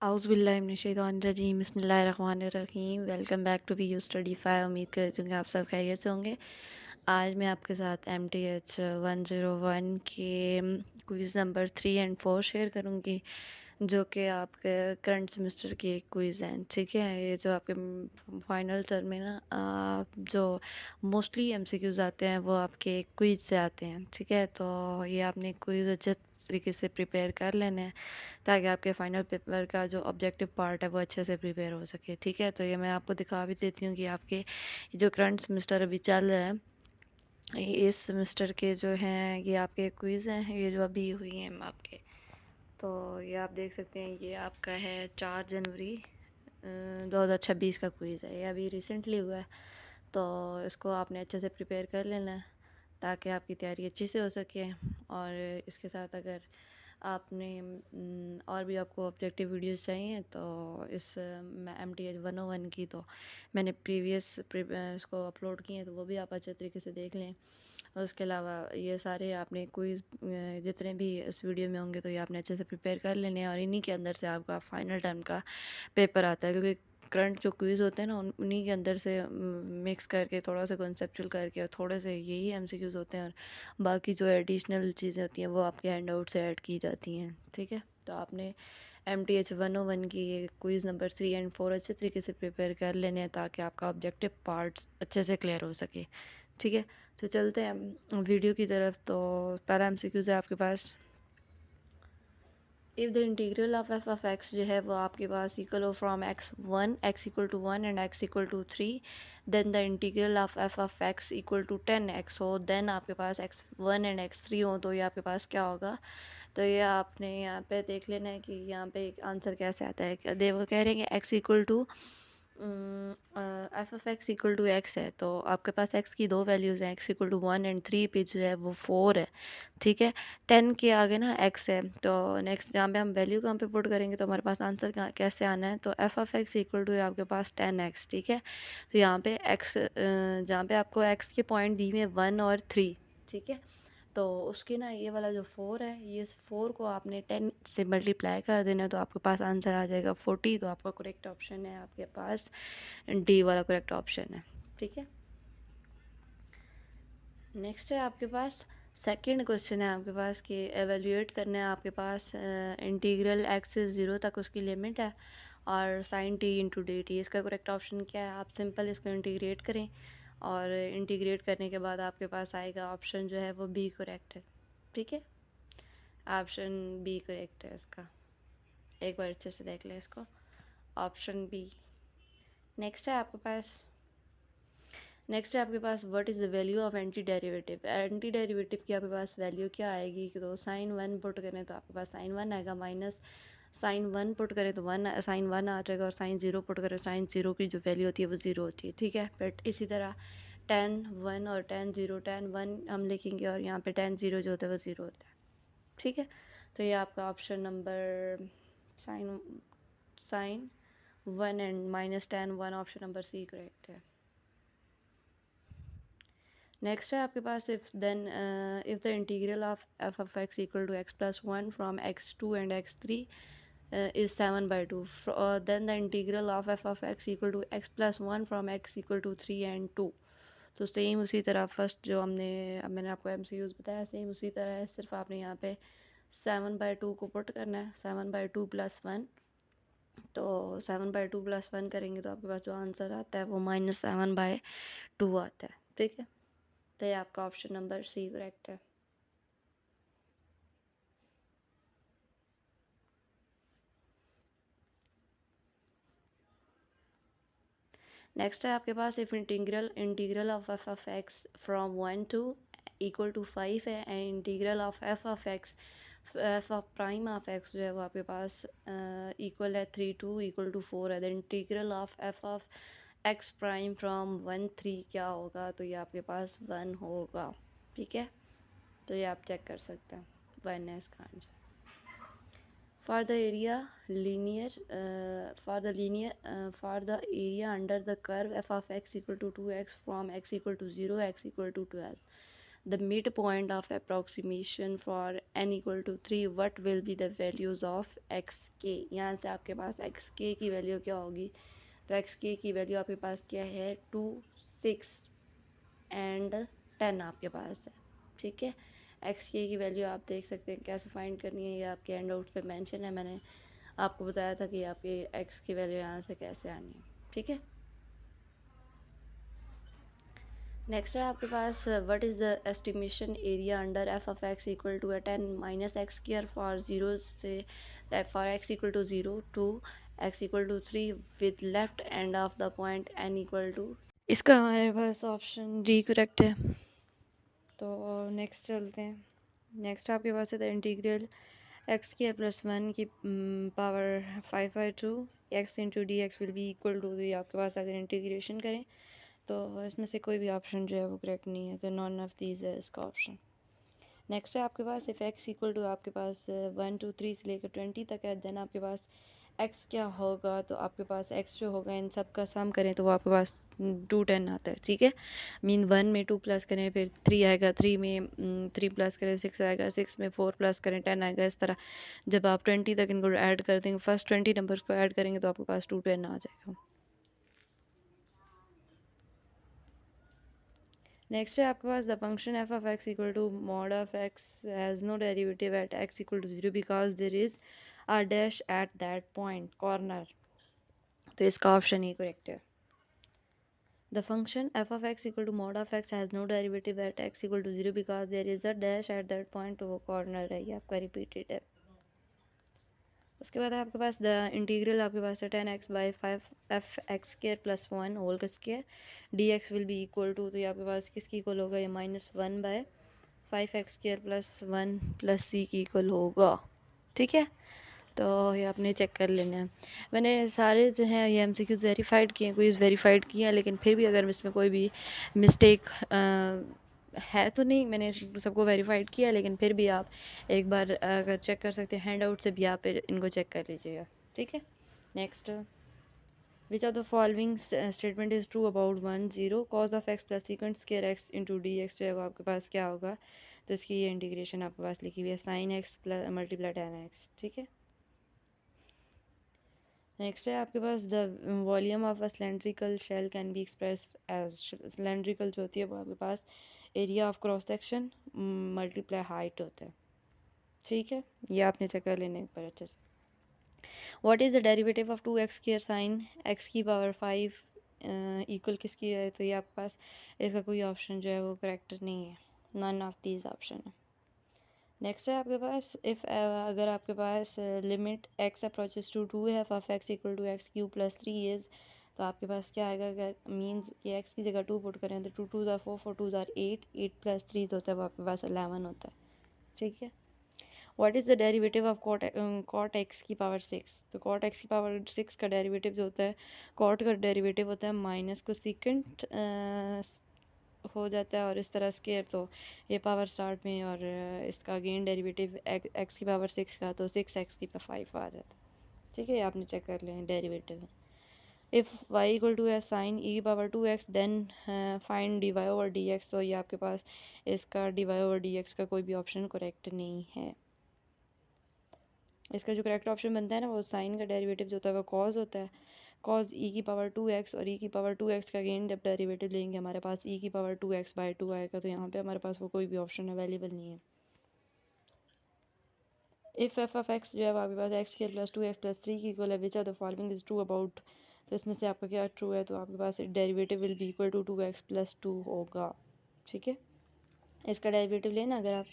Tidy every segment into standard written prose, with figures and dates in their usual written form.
आउज़ुबिल्लाहिमिनश्शैतानिर्रजीम बिस्मिल्लाहिर्रहमानिर्रहीम। Welcome back to V U study 5। उम्मीद करती हूँ कि आप सब खैरियत से होंगे। आज मैं आपके साथ MTH 101 के क्विज़ नंबर 3 एंड 4 शेयर करूँगी, जो कि आपके करंट सेमेस्टर की एक क्विज़ हैं। ठीक है, ये जो आपके फाइनल टर्म में ना जो मोस्टली MCQs आते हैं वो आपके क्विज़ से आते हैं। ठीक है, तो ये आपने क्विज़ अच्छे तरीके से प्रिपेयर कर लेना है ताकि आपके फाइनल पेपर का जो ऑब्जेक्टिव पार्ट है वो अच्छे से प्रिपेयर हो सके। ठीक है, तो ये मैं आपको दिखा भी देती हूँ कि आपके जो करंट सेमेस्टर अभी चल रहा है, इस सेमेस्टर के जो हैं ये आपके क्विज़ हैं, ये जो अभी हुई हैं आपके। तो ये आप देख सकते हैं, ये आपका है 4 जनवरी 2026 का क्विज़ है। ये अभी रिसेंटली हुआ है, तो इसको आपने अच्छे से प्रिपेयर कर लेना है ताकि आपकी तैयारी अच्छी से हो सके। और इसके साथ अगर आपने और भी आपको ऑब्जेक्टिव वीडियोस चाहिए तो इस MTH 101 की तो मैंने प्रीवियस इसको अपलोड किए हैं, तो वो भी आप अच्छे तरीके से देख लें। और उसके अलावा ये सारे आपने क्विज़ जितने भी इस वीडियो में होंगे तो ये आपने अच्छे से प्रिपेयर कर लेने हैं, और इन्हीं के अंदर से आपका फाइनल टर्म का पेपर आता है। क्योंकि करंट जो क्विज़ होते हैं ना, उन्हीं के अंदर से मिक्स करके थोड़ा सा कॉन्सेप्चुअल करके और थोड़े से यही MCQs होते हैं, और बाकी जो एडिशनल चीज़ें होती हैं वो आपके हैंड आउट से ऐड की जाती हैं। ठीक है, तो आपने MTH 101 की ये क्विज़ नंबर 3 एंड 4 अच्छे तरीके से प्रिपेयर कर लेने हैं ताकि आपका ऑब्जेक्टिव पार्ट्स अच्छे से क्लियर हो सके। ठीक है, तो चलते हैं वीडियो की तरफ। तो पहला MCQs है आपके पास, if the integral of f of x जो है वो आपके पास इक्वल हो from x1 x equal to 1 and x equal to 3, then the integral of f of x equal to 10x हो, देन आपके पास x1 एंड x3 हो, तो ये आपके पास क्या होगा। तो ये आपने यहाँ पे देख लेना है कि यहाँ पे एक आंसर कैसे आता है। दे वो कह रहे हैं कि x equal to F of x equal to X है, तो आपके पास x की दो वैल्यूज़ हैं, x इक्वल टू 1 एंड 3 पे जो है वो 4 है। ठीक है, 10 के आगे ना x है, तो नेक्स्ट जहाँ पे हम वैल्यू कहाँ पे पुट करेंगे तो हमारे पास आंसर कैसे आना है। तो F of x equal to है आपके पास 10x। ठीक है, तो यहाँ पे x जहाँ पे आपको x के पॉइंट दी में 1 और 3। ठीक है, तो उसकी ना ये वाला जो 4 है, ये इस 4 को आपने 10 से मल्टीप्लाई कर देना है, तो आपके पास आंसर आ जाएगा 40। तो आपका करेक्ट ऑप्शन है आपके पास डी वाला करेक्ट ऑप्शन है। ठीक है, नेक्स्ट है आपके पास सेकंड क्वेश्चन है आपके पास कि एवेल्यूएट करना है आपके पास इंटीग्रल x से 0 तक उसकी लिमिट है और sine t into D T. इसका करेक्ट ऑप्शन क्या है। आप सिंपल इसको इंटीग्रेट करें, और इंटीग्रेट करने के बाद आपके पास आएगा ऑप्शन जो है वो बी करेक्ट है। ठीक है, ऑप्शन बी करेक्ट है इसका, एक बार अच्छे से देख लें इसको, ऑप्शन बी। नेक्स्ट है आपके पास, what is the value of anti derivative. Anti derivative की आपके पास वैल्यू क्या आएगी कि तो साइन 1 पुट करें तो आपके पास साइन 1 आएगा, माइनस साइन 1 पुट करें तो साइन 1 आ जाएगा, और साइन 0 पुट करें साइन 0 की जो वैल्यू होती है वो 0 होती है। ठीक है, बट इसी तरह टेन 1 और टेन 0, टेन 1 हम लिखेंगे और यहाँ पे टेन 0 जो होता है वो 0 होता है। ठीक है, तो ये आपका option number sine sine 1 and minus ten 1 option number C correct है। नेक्स्ट है आपके पास, if the integral of f of x equal to x plus 1 from x2 and x3 is 7/2, then the integral of f of x equal to x plus 1 from x equal to 3 and 2। तो same उसी तरह first जो मैंने आपको MCQs बताया, same उसी तरह है, सिर्फ आपने यहाँ पे 7/2 को पुट करना है, 7/2 प्लस 1। तो 7/2 प्लस 1 करेंगे तो आपके पास जो आंसर आता है वो -7/2 आता है। ठीक है, तो ये आपका ऑप्शन नंबर सी करेक्ट है। नेक्स्ट है आपके पास, if integral of f of x from 1 to equal to 5 है, and integral of f of x f of prime of x जो है वो आपके पास इक्वल है 3 टू इक्वल टू 4 है, the integral of f of ex prime from 1 3 क्या होगा। तो ये आपके पास 1 होगा। ठीक है, तो ये आप चेक कर सकते हैं, 1 है इसका answer. For the area linear, for the area under the curve f of x equal to 2x from x equal to 0 x equal to 12, the mid point of approximation for n equal to 3 what will be the values of X के। यहाँ से आपके पास x के की value क्या होगी, तो एक्स के की वैल्यू आपके पास क्या है, 2, 6 एंड 10 आपके पास है। ठीक है, एक्स के की वैल्यू आप देख सकते हैं कैसे फाइंड करनी है, ये आपके हैंड आउट पे मेंशन है। मैंने आपको बताया था कि आपके एक्स की वैल्यू यहाँ से कैसे आनी है। ठीक है, नेक्स्ट है आपके पास what is the estimation area under f of x equal to 10 minus x square for zero से for x equal to 0 to x equal to 3 with left end of the point n equal to. इसका हमारे पास option D correct है। तो next चलते हैं। Next आपके पास है the integral X square plus 1 की power 5/2 X into D x will be equal to, आपके पास अगर इंटीग्रेशन करें तो इसमें से कोई भी ऑप्शन जो है वो करेक्ट नहीं है, तो नॉन ऑफ दीज है इसका ऑप्शन। नेक्स्ट है आपके पास इफ़ एक्स इक्वल टू आपके पास 1 2 3 से लेकर 20 तक है, देन आपके पास एक्स क्या होगा, तो आपके पास एक्स जो होगा इन सब का सम करें तो वो आपके पास 210 आता है। ठीक है, मीन 1 में 2 प्लस करें फिर 3 आएगा, 3 में 3 प्लस करें 6 आएगा, 6 में 4 प्लस करें 10 आएगा। इस तरह जब आप 20 तक इनको ऐड कर देंगे, फर्स्ट 20 नंबर्स को ऐड करेंगे तो आपके पास 210 आ जाएगा। नेक्स्ट है आपके पास the function f of x equal to mod of x has no derivative at x equal to 0 because there is a dash at that point corner, तो इसका ऑप्शन ही करेक्ट है। The function f of x equal to mod of x has no derivative at x equal to 0 because there is a dash at that point, तो वो corner है, ये आपका repeated है। उसके बाद आपके पास द इंटीग्रल आपके पास है 10x by 5 f x square plus 1 whole का square d x will be equal to, तो ये आपके पास किसकी इक्वल होगा, ये -1 bye 5x² plus 1 plus C की इक्वल होगा। ठीक है, तो ये आपने चेक कर लेना है। मैंने सारे जो हैं ये MCQs वेरीफाइड किए हैं, क्विज़ वेरीफाइड किए हैं, लेकिन फिर भी अगर इसमें कोई भी मिस्टेक है तो नहीं, मैंने सबको वेरीफाइड किया, लेकिन फिर भी आप एक बार अगर चेक कर सकते हैं हैंड आउट से भी आप इनको चेक कर लीजिएगा। ठीक है, next which of the following statement is true about 1 0 cause of x plus सीकेंड square x into D x, जो है वो आपके पास क्या होगा, तो इसकी ये इंटीग्रेशन आपके पास लिखी हुई है sine x plus multiply ten x. ठीक है, नेक्स्ट है आपके पास the volume of a cylindrical shell can be express as, cylindrical जो होती है वो आपके पास area of cross section multiply height होता है। ठीक है, ये आपने चेक कर लेने एक बार अच्छे से। What is the derivative of 2x square sine x की पावर 5 इक्वल किसकी है, तो ये आपके पास इसका कोई ऑप्शन जो है वो करेक्ट नहीं है, नन ऑफ दीज ऑप्शन है। नेक्स्ट है आपके पास इफ़ अगर आपके पास लिमिट एक्स अप्रोचेस टू 2 है of x equal to X cube plus 3 is, तो आपके पास क्या आएगा, अगर मीन्स कि एक्स की जगह 2 पुट करें तो 2 2 ज़ार 4 4 2 ज़ार 8 8 प्लस 3 जो होता है वो आपके पास 11 होता है। ठीक है, what is the derivative of cot X की पावर 6, तो कॉट एक्स की पावर 6 का डेरिवेटिव जो होता है, कॉट का डेरिवेटिव होता है माइनस को सीकेंट हो जाता है और इस तरह स्केयर, तो ये पावर स्टार्ट में और इसका अगेन डेरिवेटिव एक्स की पावर 6 का, तो 6x की पावर 5 आ जाता है। ठीक है, आपने चेक कर लें derivative. If y equal to है साइन ई की power 2x then find D Y over D X, तो ये आपके पास इसका D Y over D X का कोई भी ऑप्शन करेक्ट नहीं है। इसका जो करेक्ट ऑप्शन बनता है ना, वो साइन का डेरिवेटिव जो होता है वो कॉज होता है, कॉज ई की पावर 2x, और ई की पावर 2x का अगेन जब डेरिवेटिव लेंगे हमारे पास ई की पावर 2x/2 आएगा, तो यहाँ पे हमारे पास वो कोई भी ऑप्शन अवेलेबल नहीं है। इफ़ एफ ऑफ एक्स जो है वो आपके पास x square plus 2x plus 3 की इक्वल है, which of the following is true about, तो इसमें से आपका क्या ट्रू है, तो आपके पास derivative will be equal to 2x plus 2 होगा। ठीक है, इसका डेरिवेटिव लेना अगर आप,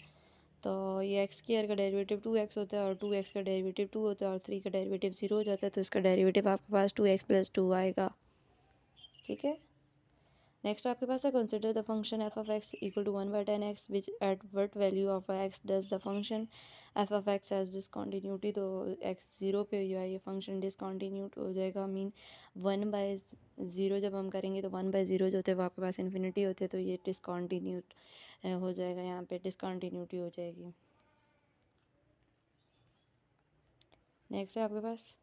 तो ये एक्स स्क्वायर का डेरिवेटिव 2x होता है और 2x का डेरिवेटिव 2 होता है और 3 का डेरिवेटिव 0 हो जाता है, तो इसका डेरिवेटिव आपके पास 2x प्लस 2 आएगा। ठीक है, नेक्स्ट आपके पास है consider the function f of x equal to 1/10x which at what value of x does the function f of x as discontinuity, तो एक्स 0 पे जो है ये फंक्शन डिसकॉन्टीन्यूट हो जाएगा, मीन 1/0 जब हम करेंगे तो 1/0 जो होते हैं वो आपके पास इन्फिनिटी होते हैं, तो ये डिसकॉन्टीन्यूट हो जाएगा, यहाँ पे डिसकॉन्टीन्यूटी हो जाएगी। नेक्स्ट है आपके पास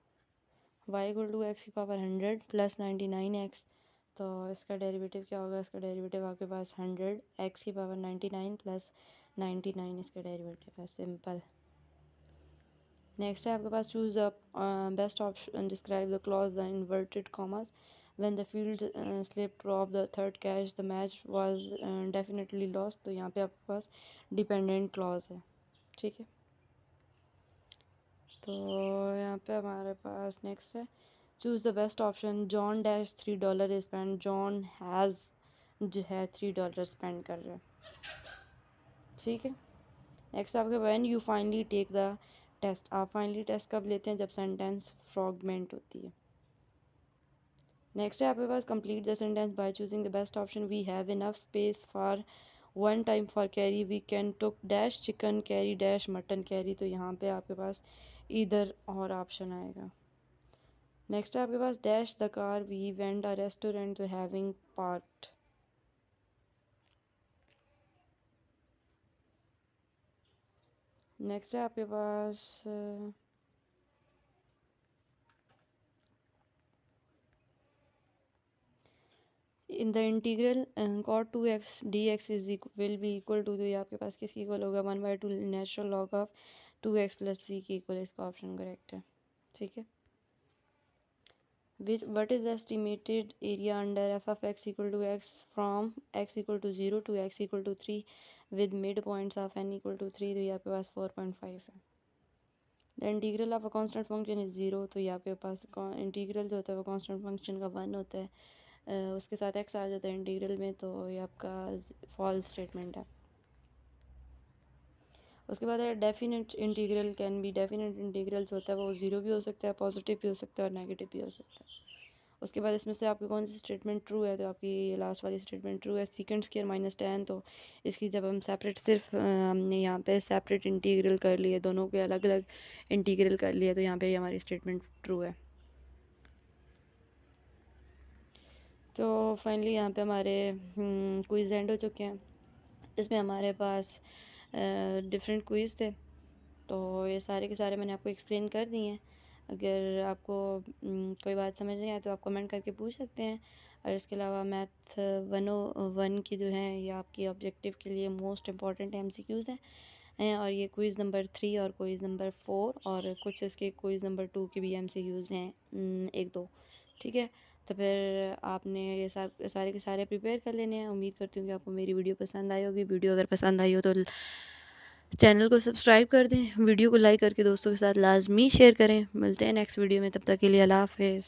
y इक्वल टू एक्स की पावर 100 प्लस 99x, तो इसका डेरिवेटिव क्या होगा, इसका डेरिवेटिव आपके पास 100 x की पावर 99 प्लस 99 इसका डेरिवेटिव है, सिंपल। नेक्स्ट है आपके पास choose the best option, describe the clause the inverted commas when the field slip drop the third catch the match was definitely lost. तो यहाँ पे आपके पास डिपेंडेंट क्लॉज है, ठीक है। तो यहाँ पे हमारे पास नेक्स्ट है choose the best option, John dash $3 spend, John has जो है $3 स्पेंड कर रहा है, ठीक है। नेक्स्ट आपके when you finally take the test, आप फाइनली टेस्ट कब लेते हैं, जब सेंटेंस फ्रॉगमेंट होती है। नेक्स्ट है आपके पास complete the sentence by choosing the best option, we have enough space for one time for curry, we can took dash chicken curry dash mutton curry. तो यहाँ पे आपके पास इधर और ऑप्शन आएगा। नेक्स्ट है आपके पास dash the car we went a restaurant to having part. Next है आपके पास in the integral cot 2x dx is will be equal to, तो ये आपके पास किसकी इक्वल होगा, 1/2 natural log of 2x plus C की इक्वल, इसका ऑप्शन करेक्ट है, ठीक है। Which what is the estimated area under f of x equal to x from x equal to 0 to x equal to 3 with mid points of n equal to 3। तो ये आपके पास 4.5 है। The integral of a constant function is 0, तो ये आपके पास integral जो होता है वो कांस्टेंट फंक्शन का 1 होता है, उसके साथ x आ जाता है इंटीग्रल में, तो ये आपका फॉल्स स्टेटमेंट है। उसके बाद है definite integral can be, definite integral जो होता है वो 0 भी हो सकता है, पॉजिटिव भी हो सकता है और नेगेटिव भी हो सकता है। उसके बाद इसमें से आपकी कौन सी स्टेटमेंट ट्रू है, तो आपकी ये लास्ट वाली स्टेटमेंट ट्रू है। सेकंड स्क्वायर माइनस 10, तो इसकी जब हम सेपरेट, सिर्फ हमने यहाँ पे सेपरेट इंटीग्रल कर लिए, दोनों के अलग अलग इंटीग्रल कर लिए, तो यहाँ पे हमारी स्टेटमेंट ट्रू है। तो फाइनली यहाँ पे हमारे क्विज़ एंड हो चुके हैं। इसमें हमारे पास डिफरेंट क्विज़ थे, तो ये सारे के सारे मैंने आपको एक्सप्लेन कर दिए हैं। अगर आपको कोई बात समझ नहीं आए तो आप कमेंट करके पूछ सकते हैं। और इसके अलावा मैथ 101 की जो है ये आपकी ऑब्जेक्टिव के लिए मोस्ट इम्पॉर्टेंट MCQs हैं, और ये क्विज़ नंबर 3 और क्विज़ नंबर 4 और कुछ इसके क्विज़ नंबर 2 के भी MCQs हैं, 1-2, ठीक है। तो फिर आपने ये सारे के सारे प्रिपेयर कर लेने हैं। उम्मीद करती हूँ कि आपको मेरी वीडियो पसंद आई होगी। वीडियो अगर पसंद आई हो तो चैनल को सब्सक्राइब कर दें, वीडियो को लाइक करके दोस्तों के साथ लाजमी शेयर करें। मिलते हैं नेक्स्ट वीडियो में, तब तक के लिए अल्लाह हाफिज़।